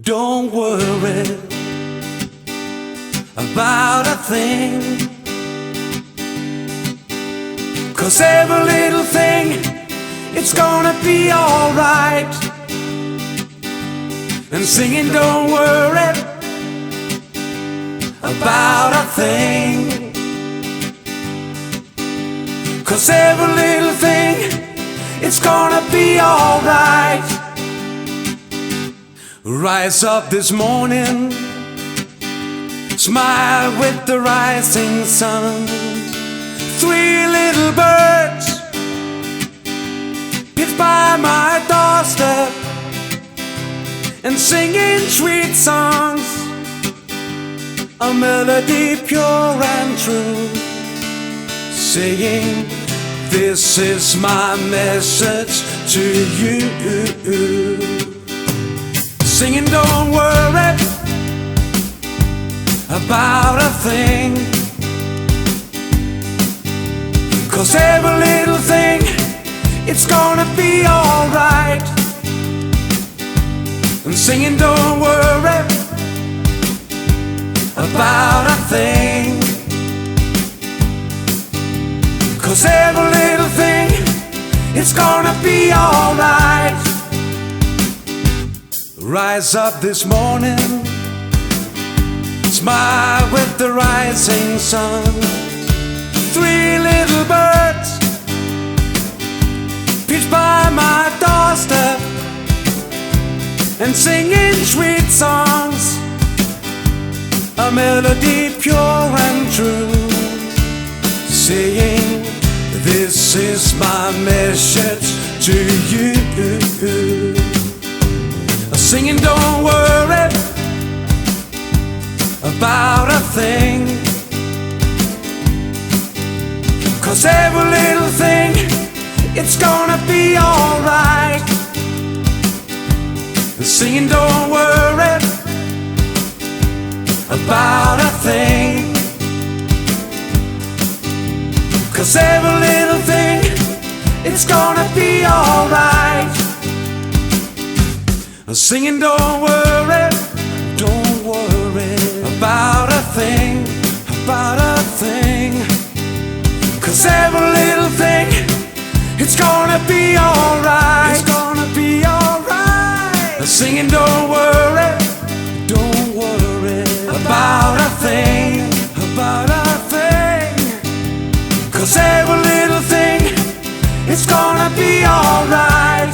Don't worry about a thing, 'cause every little thing, it's gonna be alright. And singing, don't worry about a thing, 'cause every little thing, it's gonna be alright. Rise up this morning, smile with the rising sun. 3 little birds pitched by my doorstep and singing sweet songs, a melody pure and true, saying, this is my message to you. Singing, don't worry about a thing, 'cause every little thing, it's gonna be alright. And singing, don't worry about a thing, 'cause every little thing, it's gonna be alright. Rise up this morning, smile with the rising sun. 3 little birds pitched by my doorstep and singing sweet songs, a melody pure and true, saying, this is my message to you. Singing, don't worry about a thing, 'cause every little thing, it's gonna be alright. Singing, don't worry about a thing, 'cause every little thing, it's gonna be alright. Singing, don't worry about a thing, 'cause every little thing, it's gonna be alright. It's gonna be alright. Singing, don't worry about a thing, 'cause every little thing, it's gonna be alright.